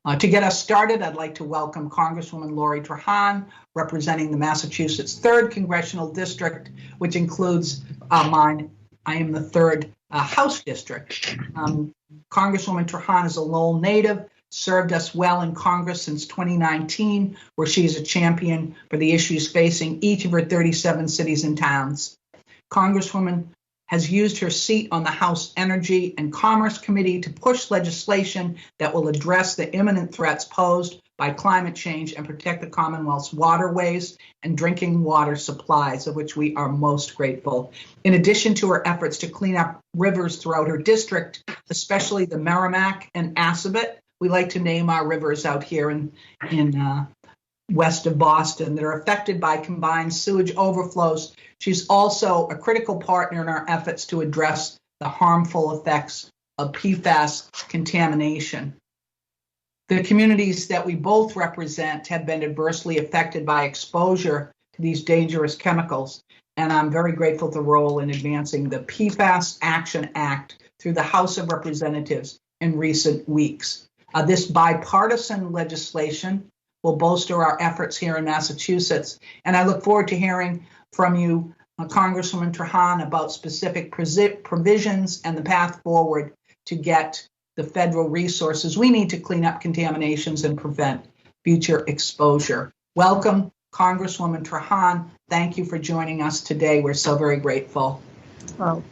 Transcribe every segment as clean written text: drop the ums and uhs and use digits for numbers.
To get us started, I'd like to welcome Congresswoman Lori Trahan, representing the Massachusetts 3rd Congressional District, which includes mine. I am the 3rd House District. Congresswoman Trahan is a Lowell native, served us well in Congress since 2019, where she is a champion for the issues facing each of her 37 cities and towns. Congresswoman has used her seat on the House Energy and Commerce Committee to push legislation that will address the imminent threats posed by climate change and protect the Commonwealth's waterways and drinking water supplies, of which we are most grateful. In addition to her efforts to clean up rivers throughout her district, especially the Merrimack and Assabet, we like to name our rivers out here in west of Boston that are affected by combined sewage overflows. She's also a critical partner in our efforts to address the harmful effects of PFAS contamination. The communities that we both represent have been adversely affected by exposure to these dangerous chemicals, and I'm very grateful for the role in advancing the PFAS Action Act through the House of Representatives in recent weeks. This bipartisan legislation will bolster our efforts here in Massachusetts. And I look forward to hearing from you, Congresswoman Trahan, about specific provisions and the path forward to get the federal resources we need to clean up contaminations and prevent future exposure. Welcome, Congresswoman Trahan. Thank you for joining us today. We're so very grateful. Well,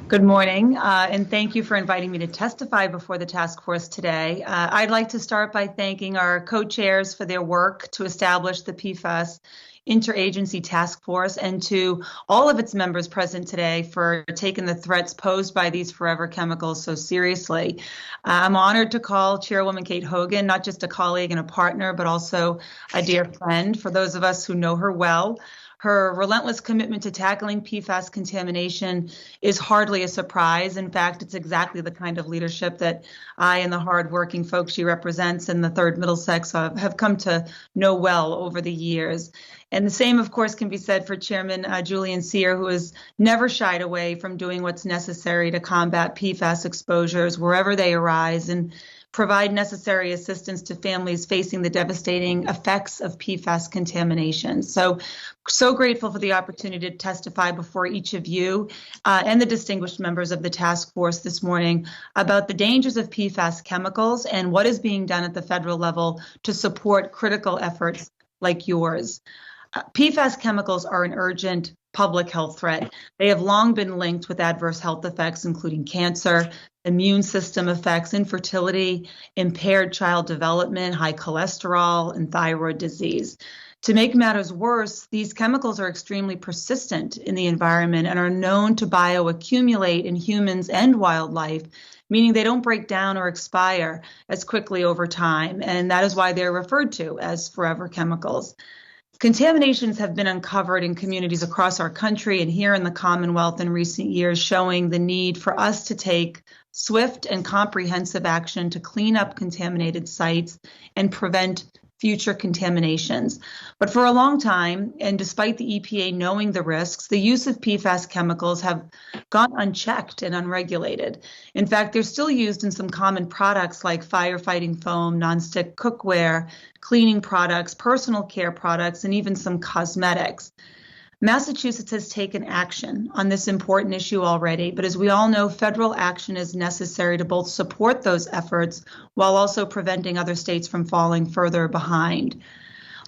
good morning, and thank you for inviting me to testify before the task force today. I'd like to start by thanking our co-chairs for their work to establish the PFAS Interagency Task Force, and to all of its members present today for taking the threats posed by these forever chemicals so seriously. I'm honored to call Chairwoman Kate Hogan not just a colleague and a partner, but also a dear friend for those of us who know her well. Her relentless commitment to tackling PFAS contamination is hardly a surprise. In fact, it's exactly the kind of leadership that I and the hardworking folks she represents in the 3rd Middlesex have come to know well over the years. And the same, of course, can be said for Chairman Julian Cyr, who has never shied away from doing what's necessary to combat PFAS exposures wherever they arise and provide necessary assistance to families facing the devastating effects of PFAS contamination. So grateful for the opportunity to testify before each of you and the distinguished members of the task force this morning about the dangers of PFAS chemicals and what is being done at the federal level to support critical efforts like yours. PFAS chemicals are an urgent public health threat. They have long been linked with adverse health effects, including cancer, immune system effects, infertility, impaired child development, high cholesterol, and thyroid disease. To make matters worse, these chemicals are extremely persistent in the environment and are known to bioaccumulate in humans and wildlife, meaning they don't break down or expire as quickly over time, and that is why they're referred to as forever chemicals. Contaminations have been uncovered in communities across our country and here in the Commonwealth in recent years, showing the need for us to take swift and comprehensive action to clean up contaminated sites and prevent future contaminations. But for a long time, and despite the EPA knowing the risks, the use of PFAS chemicals have gone unchecked and unregulated. In fact, they're still used in some common products like firefighting foam, nonstick cookware, cleaning products, personal care products, and even some cosmetics. Massachusetts has taken action on this important issue already, but as we all know, federal action is necessary to both support those efforts while also preventing other states from falling further behind.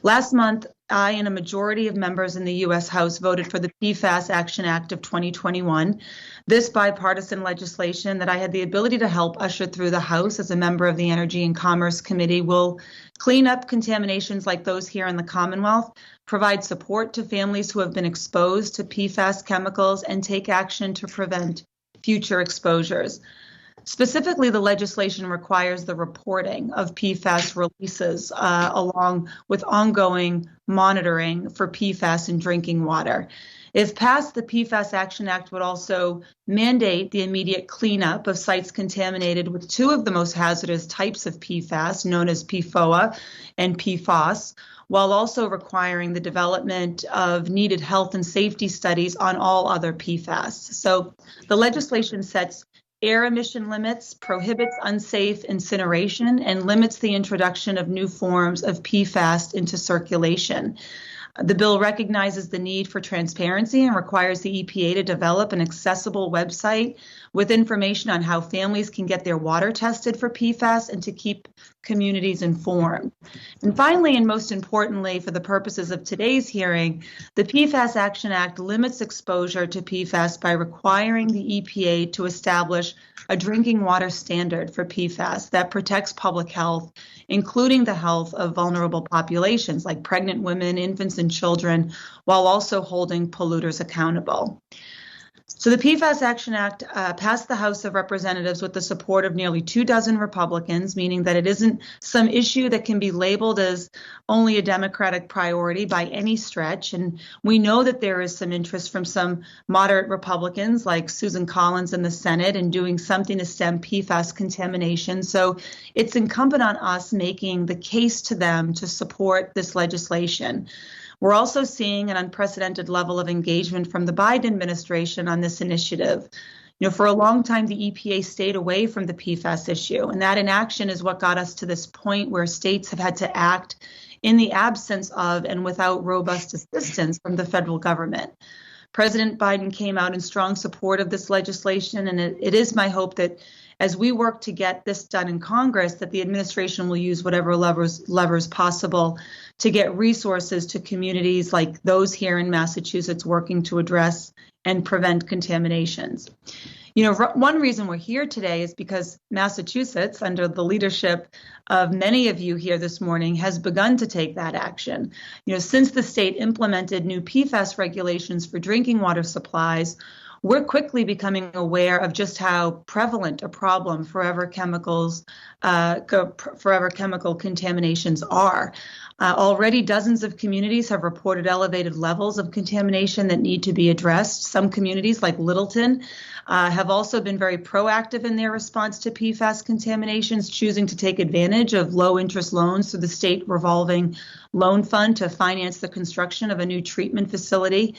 Last month, I and a majority of members in the U.S. House voted for the PFAS Action Act of 2021. This bipartisan legislation that I had the ability to help usher through the House as a member of the Energy and Commerce Committee will clean up contaminations like those here in the Commonwealth, provide support to families who have been exposed to PFAS chemicals, and take action to prevent future exposures. Specifically, the legislation requires the reporting of PFAS releases along with ongoing monitoring for PFAS in drinking water. If passed, the PFAS Action Act would also mandate the immediate cleanup of sites contaminated with 2 of the most hazardous types of PFAS, known as PFOA and PFAS, while also requiring the development of needed health and safety studies on all other PFAS. So the legislation sets air emission limits, prohibits unsafe incineration, and limits the introduction of new forms of PFAS into circulation. The bill recognizes the need for transparency and requires the EPA to develop an accessible website with information on how families can get their water tested for PFAS and to keep communities informed. And finally, and most importantly, for the purposes of today's hearing, the PFAS Action Act limits exposure to PFAS by requiring the EPA to establish a drinking water standard for PFAS that protects public health, including the health of vulnerable populations like pregnant women, infants, and children, while also holding polluters accountable. So the PFAS Action Act passed the House of Representatives with the support of nearly 24 Republicans, meaning that it isn't some issue that can be labeled as only a Democratic priority by any stretch. And we know that there is some interest from some moderate Republicans like Susan Collins in the Senate in doing something to stem PFAS contamination. So it's incumbent on us making the case to them to support this legislation. We're also seeing an unprecedented level of engagement from the Biden administration on this initiative. For a long time, the EPA stayed away from the PFAS issue, and that inaction is what got us to this point where states have had to act in the absence of and without robust assistance from the federal government. President Biden came out in strong support of this legislation, and it is my hope that as we work to get this done in Congress, that the administration will use whatever levers possible to get resources to communities like those here in Massachusetts working to address and prevent contaminations. One reason we're here today is because Massachusetts, under the leadership of many of you here this morning, has begun to take that action. Since the state implemented new PFAS regulations for drinking water supplies, we're quickly becoming aware of just how prevalent a problem forever chemical contaminations are. Already dozens of communities have reported elevated levels of contamination that need to be addressed. Some communities, like Littleton, have also been very proactive in their response to PFAS contaminations, choosing to take advantage of low interest loans through the state revolving loan fund to finance the construction of a new treatment facility.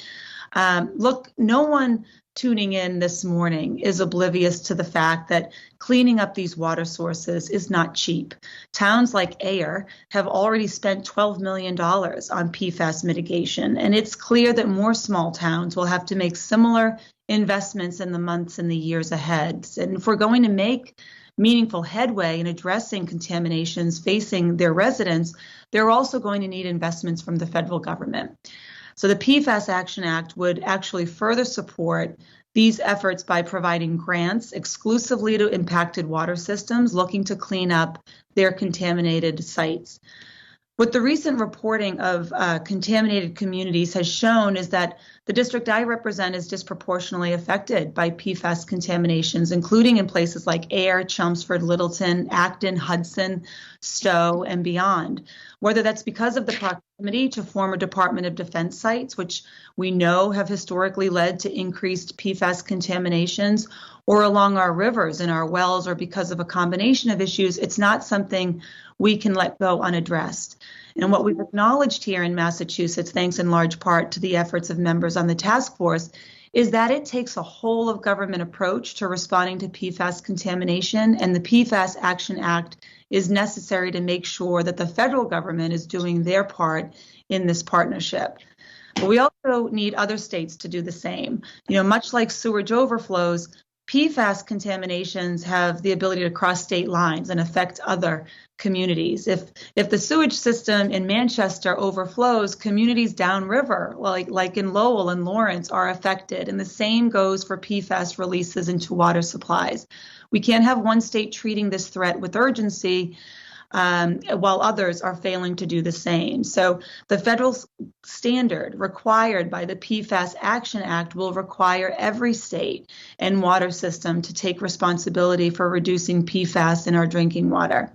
Look, no one tuning in this morning is oblivious to the fact that cleaning up these water sources is not cheap. Towns like Ayer have already spent $12 million on PFAS mitigation, and it's clear that more small towns will have to make similar investments in the months and the years ahead. And if we're going to make meaningful headway in addressing contaminations facing their residents, they're also going to need investments from the federal government. So the PFAS Action Act would actually further support these efforts by providing grants exclusively to impacted water systems looking to clean up their contaminated sites. What the recent reporting of contaminated communities has shown is that the district I represent is disproportionately affected by PFAS contaminations, including in places like Ayer, Chelmsford, Littleton, Acton, Hudson, Stowe, and beyond. Whether that's because of the proximity to former Department of Defense sites, which we know have historically led to increased PFAS contaminations, or along our rivers and our wells, or because of a combination of issues, it's not something we can let go unaddressed. And what we've acknowledged here in Massachusetts, thanks in large part to the efforts of members on the task force, is that it takes a whole of government approach to responding to PFAS contamination, and the PFAS Action Act is necessary to make sure that the federal government is doing their part in this partnership. But we also need other states to do the same. Much like sewage overflows, PFAS contaminations have the ability to cross state lines and affect other communities. If the sewage system in Manchester overflows, communities downriver, like in Lowell and Lawrence, are affected. And the same goes for PFAS releases into water supplies. We can't have one state treating this threat with urgency while others are failing to do the same. So the federal standard required by the PFAS Action Act will require every state and water system to take responsibility for reducing PFAS in our drinking water.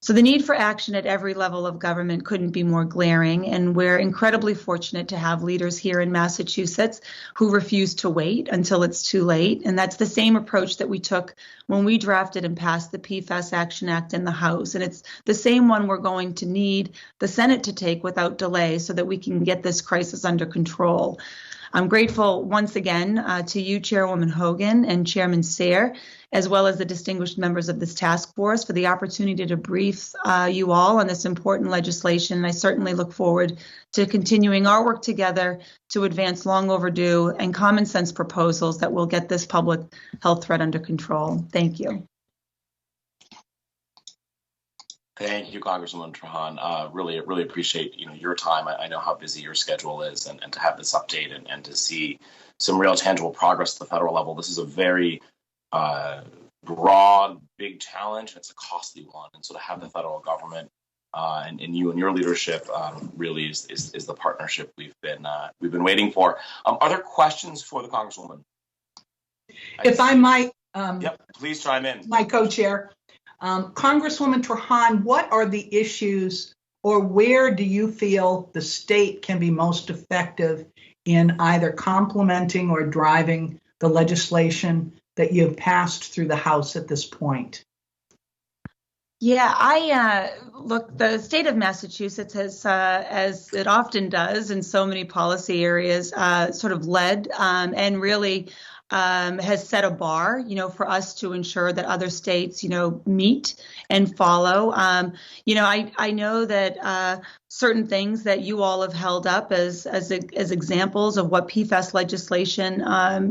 So the need for action at every level of government couldn't be more glaring, and we're incredibly fortunate to have leaders here in Massachusetts who refuse to wait until it's too late. And that's the same approach that we took when we drafted and passed the PFAS Action Act in the House. And it's the same one we're going to need the Senate to take without delay so that we can get this crisis under control. I'm grateful once again to you, Chairwoman Hogan and Chairman Sayre, as well as the distinguished members of this task force for the opportunity to brief you all on this important legislation. And I certainly look forward to continuing our work together to advance long overdue and common sense proposals that will get this public health threat under control. Thank you. Thank you, Congresswoman Trahan. Really appreciate your time. I know how busy your schedule is, and to have this update and to see some real tangible progress at the federal level. This is a very broad, big challenge. It's a costly one, and so to have the federal government and you and your leadership really is the partnership we've been waiting for. Are there questions for the Congresswoman? If I might, yep, please chime in. My co-chair. Congresswoman Trahan, what are the issues, or where do you feel the state can be most effective in either complementing or driving the legislation that you have passed through the House at this point? Yeah, look, the state of Massachusetts has, as it often does in so many policy areas, sort of led and really has set a bar, for us to ensure that other states, meet and follow. I know that certain things that you all have held up as examples of what PFAS legislation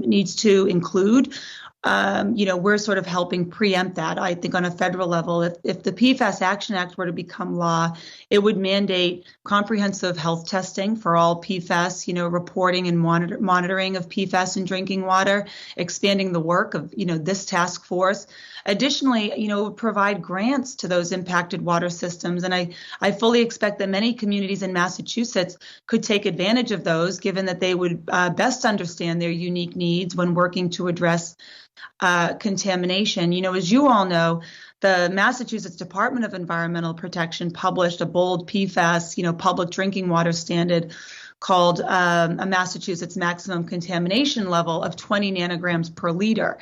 needs to include. We're sort of helping preempt that. I think on a federal level, if the PFAS Action Act were to become law, it would mandate comprehensive health testing for all PFAS, reporting and monitoring of PFAS in drinking water, expanding the work of, this task force. Additionally, provide grants to those impacted water systems. And I fully expect that many communities in Massachusetts could take advantage of those, given that they would best understand their unique needs when working to address contamination. As you all know, the Massachusetts Department of Environmental Protection published a bold PFAS, public drinking water standard called a Massachusetts maximum contamination level of 20 nanograms per liter.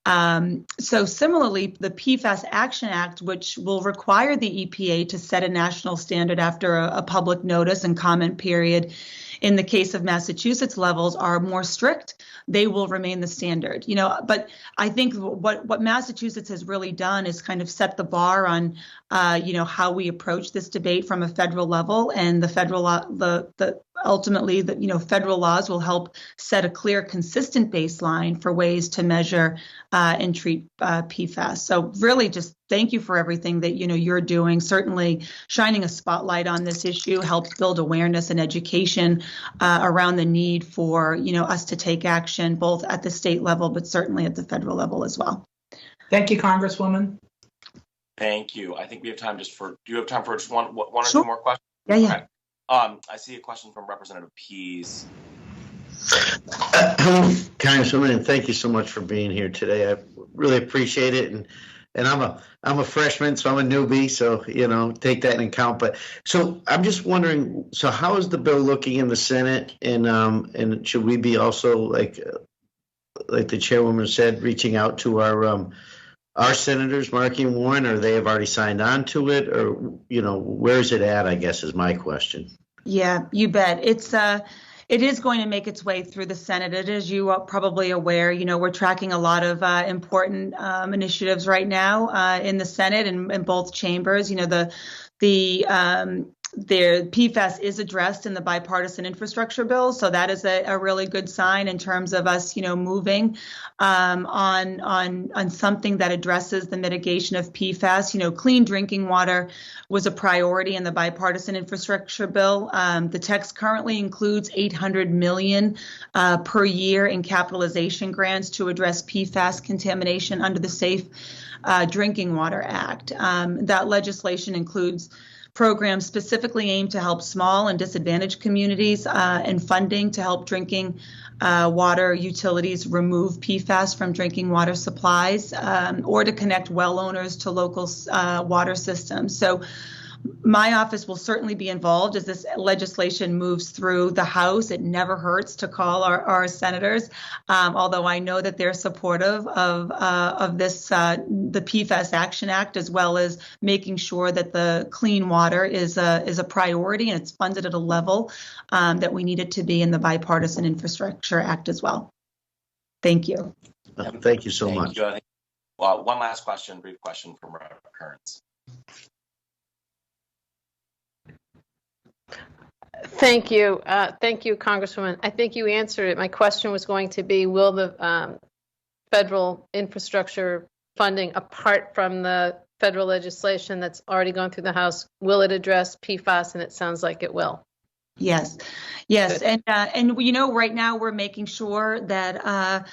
So similarly, the PFAS Action Act, which will require the EPA to set a national standard after a public notice and comment period, in the case of Massachusetts levels are more strict. They will remain the standard, but I think what Massachusetts has really done is kind of set the bar on, how we approach this debate from a federal level, and the federal law, ultimately, federal laws will help set a clear, consistent baseline for ways to measure and treat PFAS. So really just thank you for everything that, you're doing. Certainly shining a spotlight on this issue helps build awareness and education around the need for, us to take action both at the state level, but certainly at the federal level as well. Thank you, Congresswoman. Thank you. I think we have time do you have time for just one or Sure. two more questions? Yeah. Okay. I see a question from Representative Pease. Congresswoman, and thank you so much for being here today. I really appreciate it. And I'm a freshman, so I'm a newbie, so take that into account. But so I'm just wondering, so how is the bill looking in the Senate, and should we be also like the chairwoman said, reaching out to our senators, Markey and Warren, or they have already signed on to it, or where's it at, I guess, is my question. Yeah, you bet. It is going to make its way through the Senate. It is, you are probably aware, we're tracking a lot of important initiatives right now in the Senate and in both chambers. The PFAS is addressed in the bipartisan infrastructure bill, so that is a really good sign in terms of us, moving on something that addresses the mitigation of PFAS. Clean drinking water was a priority in the bipartisan infrastructure bill. The text currently includes $800 million per year in capitalization grants to address PFAS contamination under the Safe Drinking Water Act. That legislation includes programs specifically aimed to help small and disadvantaged communities and funding to help drinking water utilities remove PFAS from drinking water supplies or to connect well owners to local water systems. So My office will certainly be involved as this legislation moves through the House. It never hurts to call our senators, although I know that they're supportive of this, the PFAS Action Act, as well as making sure that the clean water is a priority and it's funded at a level that we need it to be in the Bipartisan Infrastructure Act as well. Thank you. Thank you so much. You. Well, one last question, brief question from Representative Kearns. Thank you. Thank you, Congresswoman. I think you answered it. My question was going to be, will the federal infrastructure funding, apart from the federal legislation that's already gone through the House, will it address PFAS? And it sounds like it will. Yes, yes. And you know, right now we're making sure that,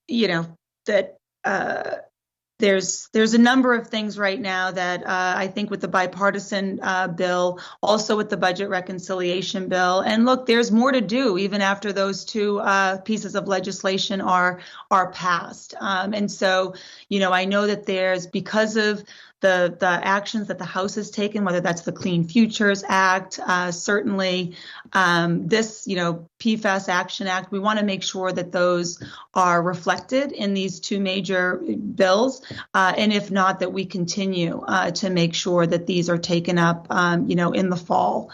you know, that there's a number of things right now that I think with the bipartisan bill, also with the budget reconciliation bill, and look, there's more to do even after those two pieces of legislation are passed. And so, you know, I know that there's, because of the actions that the House has taken, whether that's the Clean Futures Act, certainly this, you know, PFAS Action Act, we want to make sure that those are reflected in these two major bills. And if not, that we continue to make sure that these are taken up, you know, in the fall.